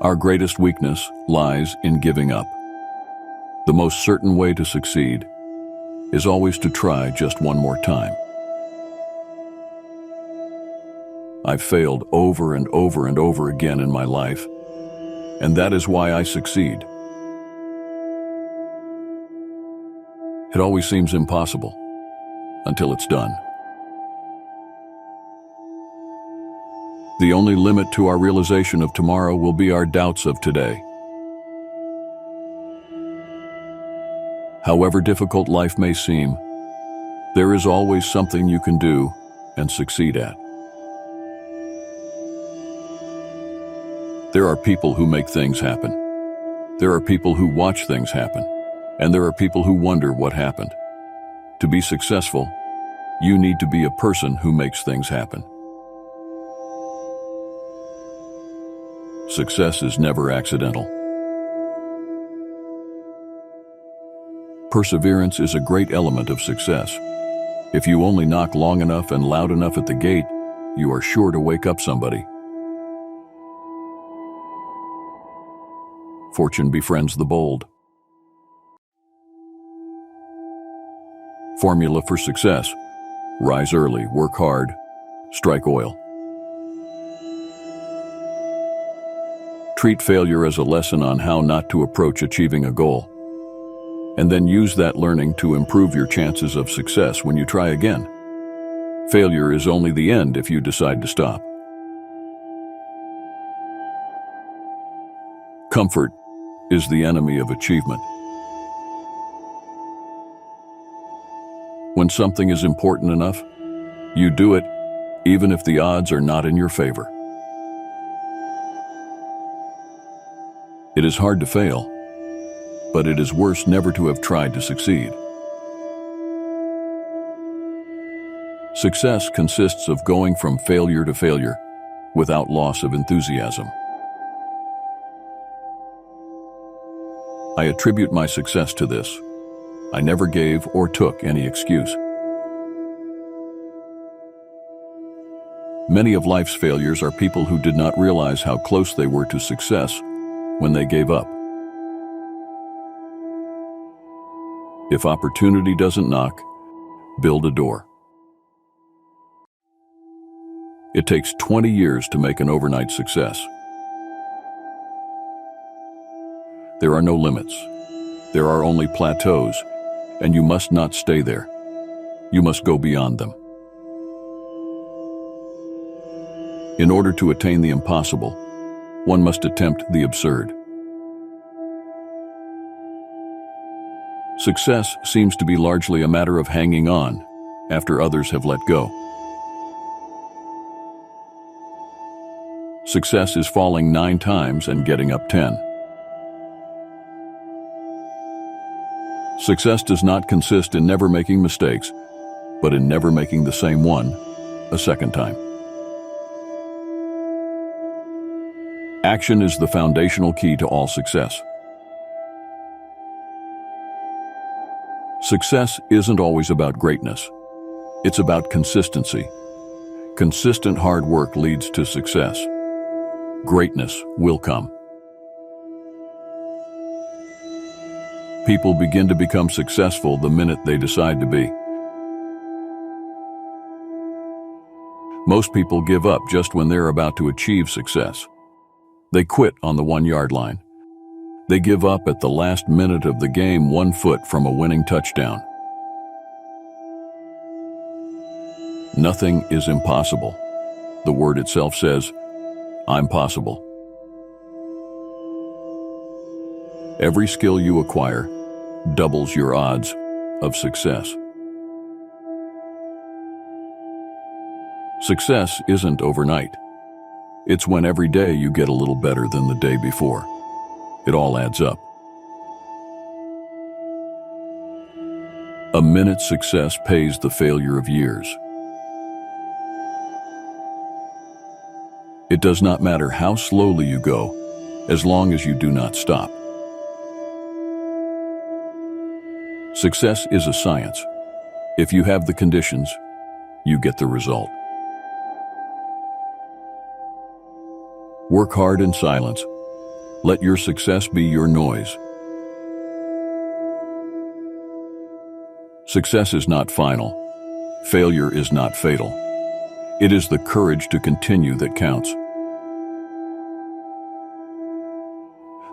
Our greatest weakness lies in giving up. The most certain way to succeed is always to try just one more time. I've failed over and over and over again in my life, and that is why I succeed. It always seems impossible until it's done. The only limit to our realization of tomorrow will be our doubts of today. However difficult life may seem, there is always something you can do and succeed at. There are people who make things happen. There are people who watch things happen. And there are people who wonder what happened. To be successful, you need to be a person who makes things happen. Success is never accidental. Perseverance is a great element of success. If you only knock long enough and loud enough at the gate, you are sure to wake up somebody. Fortune befriends the bold. Formula for success: rise early, work hard, strike oil. Treat failure as a lesson on how not to approach achieving a goal, and then use that learning to improve your chances of success when you try again. Failure is only the end if you decide to stop. Comfort is the enemy of achievement. When something is important enough, you do it, even if the odds are not in your favor. It is hard to fail, but it is worse never to have tried to succeed. Success consists of going from failure to failure without loss of enthusiasm. I attribute my success to this. I never gave or took any excuse. Many of life's failures are people who did not realize how close they were to success when they gave up. If opportunity doesn't knock, build a door. It takes 20 years to make an overnight success. There are no limits. There are only plateaus, and you must not stay there. You must go beyond them. In order to attain the impossible, one must attempt the absurd. Success seems to be largely a matter of hanging on after others have let go. Success is falling 9 times and getting up 10. Success does not consist in never making mistakes, but in never making the same one a second time. Action is the foundational key to all success. Success isn't always about greatness. It's about consistency. Consistent hard work leads to success. Greatness will come. People begin to become successful the minute they decide to be. Most people give up just when they're about to achieve success. They quit on the 1-yard line. They give up at the last minute of the game 1 foot from a winning touchdown. Nothing is impossible. The word itself says, "I'm possible." Every skill you acquire doubles your odds of success. Success isn't overnight. It's when every day you get a little better than the day before. It all adds up. A minute's success pays the failure of years. It does not matter how slowly you go, as long as you do not stop. Success is a science. If you have the conditions, you get the result. Work hard in silence, Let your success be your noise. Success is not final. Failure is not fatal. It is the courage to continue that counts.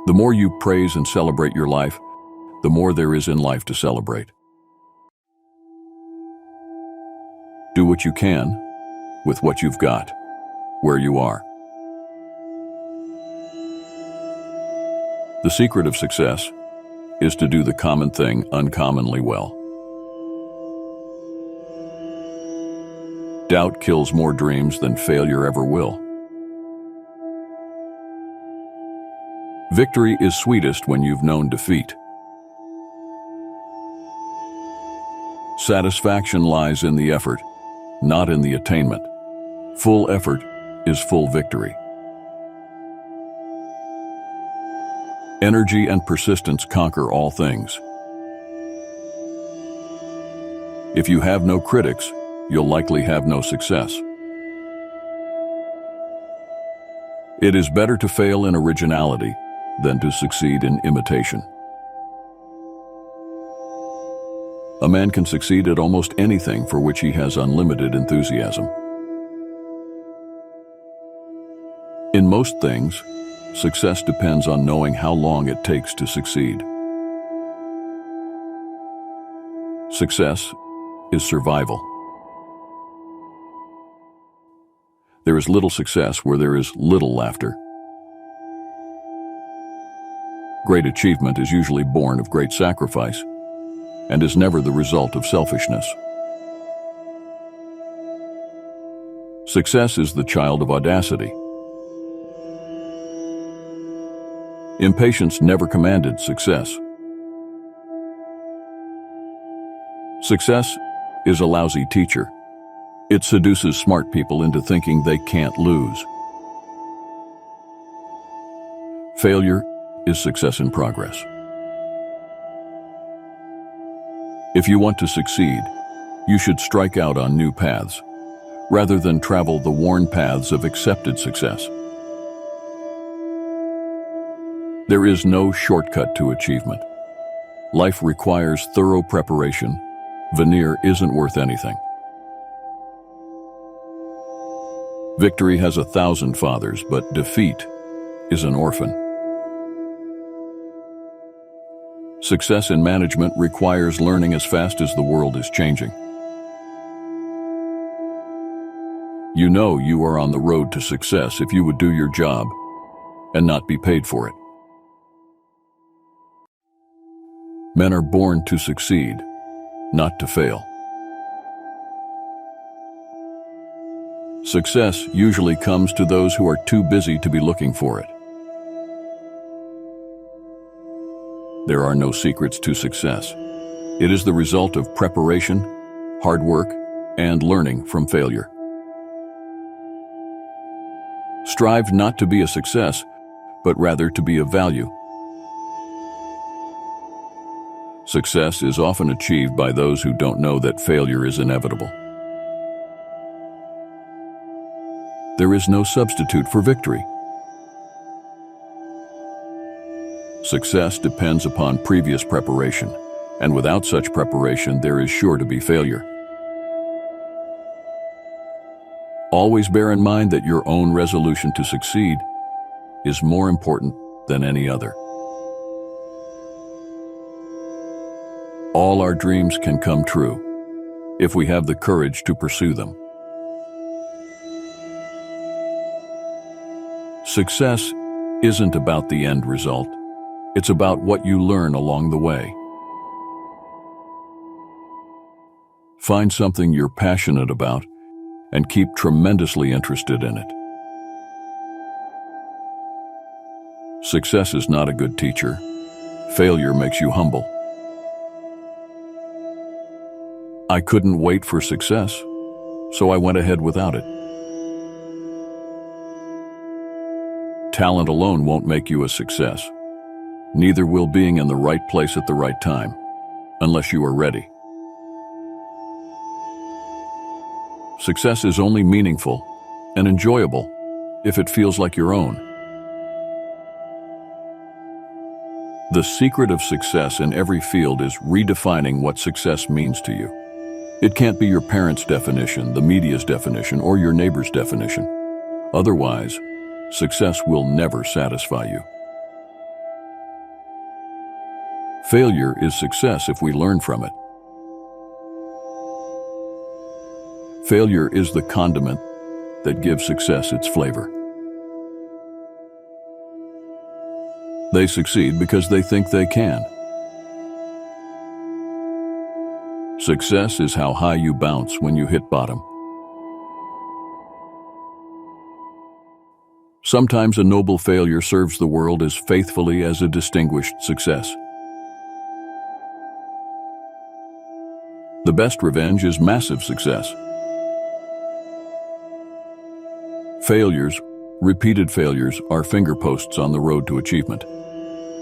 The more you praise and celebrate your life, the more there is in life to celebrate. Do what you can with what you've got, where you are. The secret of success is to do the common thing uncommonly well. Doubt kills more dreams than failure ever will. Victory is sweetest when you've known defeat. Satisfaction lies in the effort, not in the attainment. Full effort is full victory. Energy and persistence conquer all things. If you have no critics, you'll likely have no success. It is better to fail in originality than to succeed in imitation. A man can succeed at almost anything for which he has unlimited enthusiasm. In most things, success depends on knowing how long it takes to succeed. Success is survival. There is little success where there is little laughter. Great achievement is usually born of great sacrifice and is never the result of selfishness. Success is the child of audacity. Impatience never commanded success. Success is a lousy teacher. It seduces smart people into thinking they can't lose. Failure is success in progress. If you want to succeed, you should strike out on new paths, rather than travel the worn paths of accepted success. There is no shortcut to achievement. Life requires thorough preparation. Veneer isn't worth anything. Victory has 1,000 fathers, but defeat is an orphan. Success in management requires learning as fast as the world is changing. You know you are on the road to success if you would do your job and not be paid for it. Men are born to succeed, not to fail. Success usually comes to those who are too busy to be looking for it. There are no secrets to success. It is the result of preparation, hard work, and learning from failure. Strive not to be a success, but rather to be of value. Success is often achieved by those who don't know that failure is inevitable. There is no substitute for victory. Success depends upon previous preparation, and without such preparation, there is sure to be failure. Always bear in mind that your own resolution to succeed is more important than any other. All our dreams can come true if we have the courage to pursue them. Success isn't about the end result. It's about what you learn along the way. Find something you're passionate about and keep tremendously interested in it. Success is not a good teacher. Failure makes you humble. I couldn't wait for success, so I went ahead without it. Talent alone won't make you a success. Neither will being in the right place at the right time, unless you are ready. Success is only meaningful and enjoyable if it feels like your own. The secret of success in every field is redefining what success means to you. It can't be your parents' definition, the media's definition, or your neighbor's definition. Otherwise, success will never satisfy you. Failure is success if we learn from it. Failure is the condiment that gives success its flavor. They succeed because they think they can. Success is how high you bounce when you hit bottom. Sometimes a noble failure serves the world as faithfully as a distinguished success. The best revenge is massive success. Failures, repeated failures, are fingerposts on the road to achievement.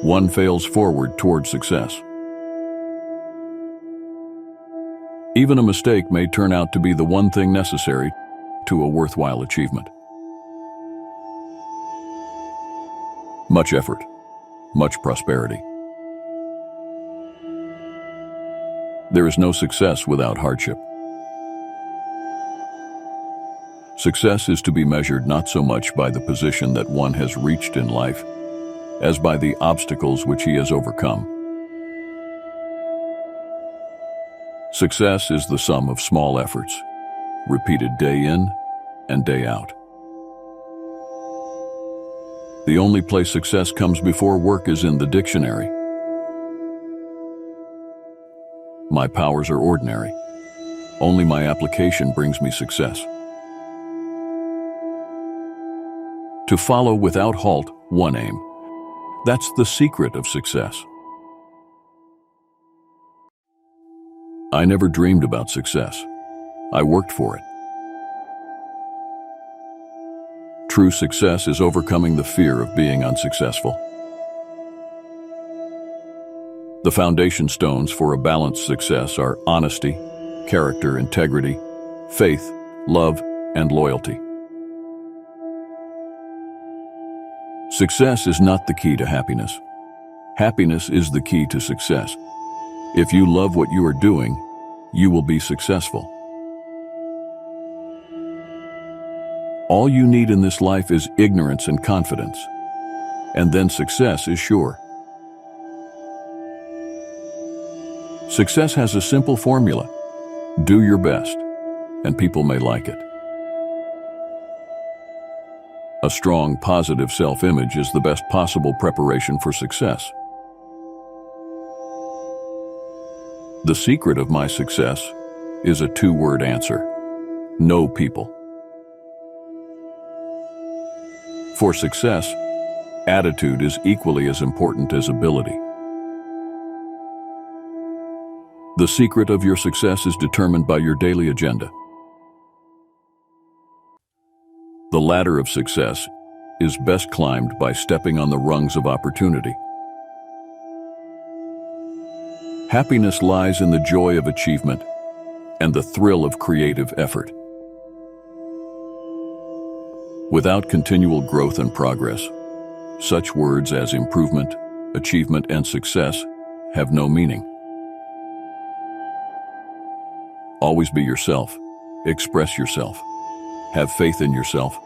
One fails forward toward success. Even a mistake may turn out to be the one thing necessary to a worthwhile achievement. Much effort, much prosperity. There is no success without hardship. Success is to be measured not so much by the position that one has reached in life, as by the obstacles which he has overcome. Success is the sum of small efforts, repeated day in and day out. The only place success comes before work is in the dictionary. My powers are ordinary. Only my application brings me success. To follow without halt one aim. That's the secret of success. I never dreamed about success. I worked for it. True success is overcoming the fear of being unsuccessful. The foundation stones for a balanced success are honesty, character, integrity, faith, love, and loyalty. Success is not the key to happiness. Happiness is the key to success. If you love what you are doing, you will be successful. All you need in this life is ignorance and confidence, and then success is sure. Success has a simple formula. Do your best, and people may like it. A strong, positive self-image is the best possible preparation for success. The secret of my success is a two-word answer: know people. For success, attitude is equally as important as ability. The secret of your success is determined by your daily agenda. The ladder of success is best climbed by stepping on the rungs of opportunity. Happiness lies in the joy of achievement and the thrill of creative effort. Without continual growth and progress, such words as improvement, achievement, and success have no meaning. Always be yourself. Express yourself. Have faith in yourself.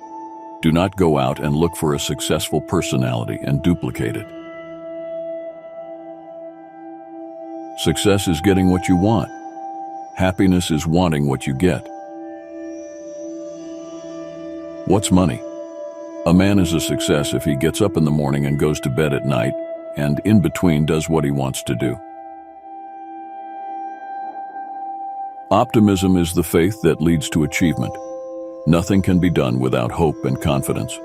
Do not go out and look for a successful personality and duplicate it. Success is getting what you want. Happiness is wanting what you get. What's money? A man is a success if he gets up in the morning and goes to bed at night, and in between does what he wants to do. Optimism is the faith that leads to achievement. Nothing can be done without hope and confidence.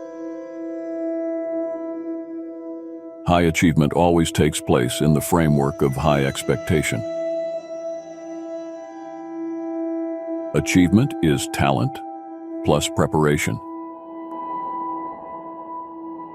High achievement always takes place in the framework of high expectation. Achievement is talent plus preparation.